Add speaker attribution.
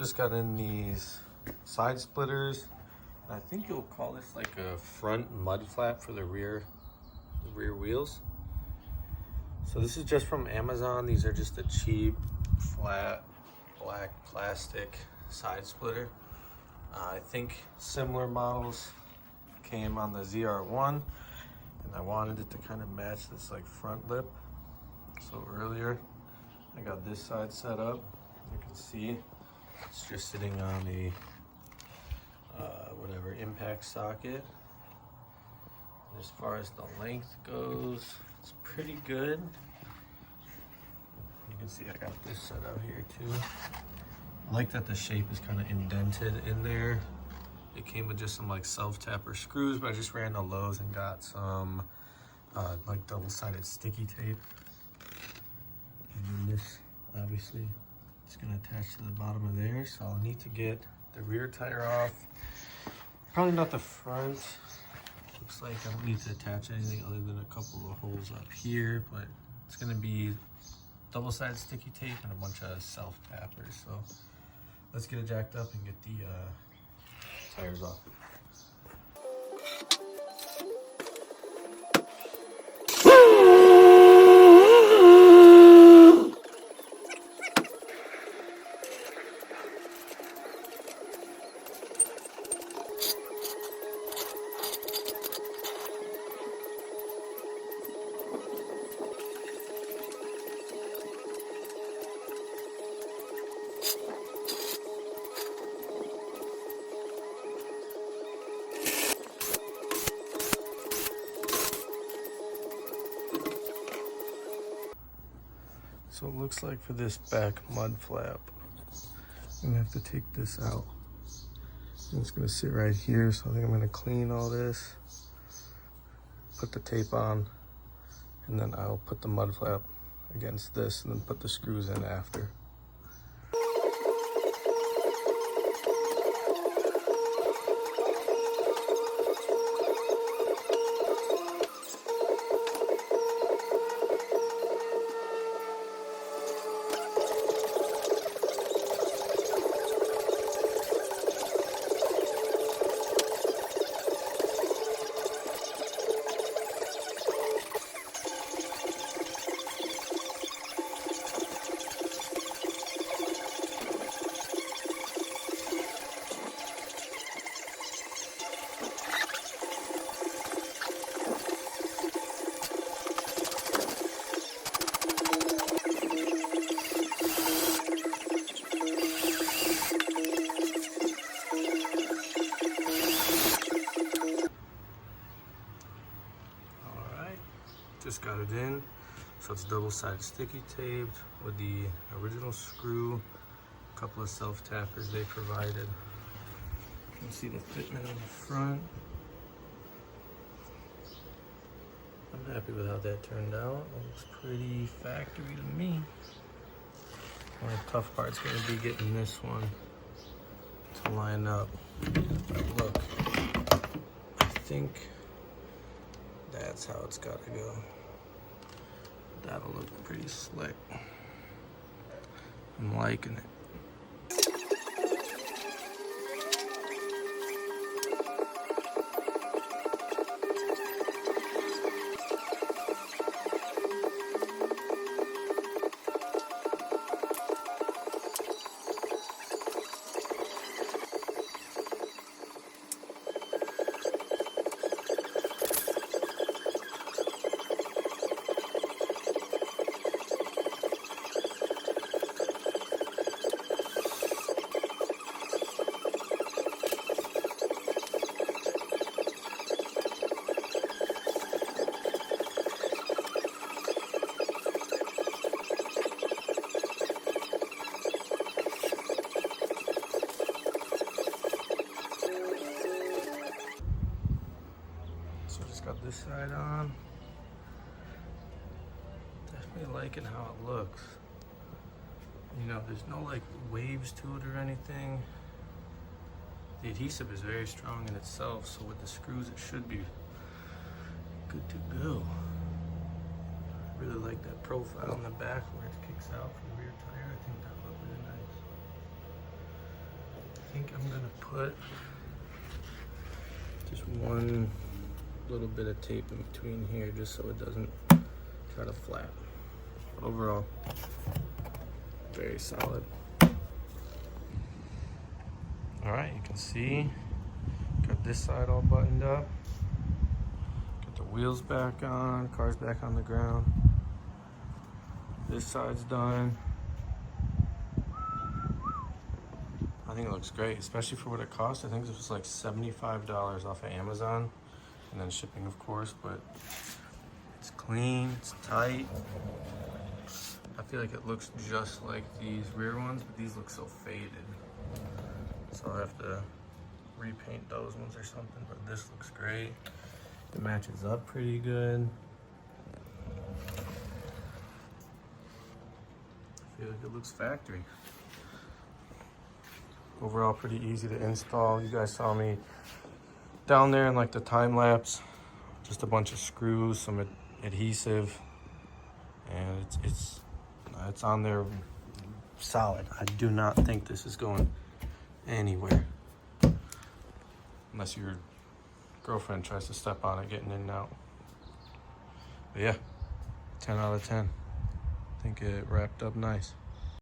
Speaker 1: Just got in these side splitters. I think you'll call this like a front mud flap for the rear wheels. So this is just from Amazon. These are just a cheap, flat, black plastic side splitter. I think similar models came on the ZR1, and I wanted it to kind of match this like front lip. So earlier, I got this side set up. You can see it's just sitting on a whatever impact socket. And as far as the length goes, it's pretty good. You can see I got this set up here too. I like that the shape is kind of indented in there. It came with just some like self-tapper screws, but I just ran to Lowe's and got some like double-sided sticky tape. And then this obviously is going to attach to the bottom of there, so I'll need to get the rear tire off. Probably not the front. Looks like I don't need to attach anything other than a couple of holes up here, but it's going to be double-sided sticky tape and a bunch of self-tappers. So let's get it jacked up and get the tires off. So it looks like for this back mud flap, I'm gonna have to take this out. And it's gonna sit right here, so I think I'm gonna clean all this, put the tape on, and then I'll put the mud flap against this and then put the screws in after. Just got it in, so it's double-sided sticky taped with the original screw, a couple of self-tappers they provided. You can see the fitment on the front. I'm happy with how that turned out. It looks pretty factory to me. One of the tough part's going to be getting this one to line up. But look, I think that's how it's got to go. That'll look pretty slick. I'm liking it. Got this side on. Definitely liking how it looks. You know, there's no like waves to it or anything. The adhesive is very strong in itself, so with the screws it should be good to go. I really like that profile in the back where it kicks out from the rear tire. I think that looks really nice. think I'm gonna put just one little bit of tape in between here just so it doesn't try to flap. But overall, very solid. All right, you can see, got this side all buttoned up. Got the wheels back on, car's back on the ground. This side's done. I think it looks great, especially for what it costs. I think this was like $75 off of Amazon, and then shipping, of course, but it's clean, it's tight. I feel like it looks just like these rear ones, but these look so faded. So I'll have to repaint those ones or something, but this looks great. It matches up pretty good. I feel like it looks factory. Overall, pretty easy to install. You guys saw me down there in like the time lapse. Just a bunch of screws, some adhesive, and it's on there solid. I do not think this is going anywhere unless your girlfriend tries to step on it getting in and out. But yeah, 10 out of 10. I think it wrapped up nice.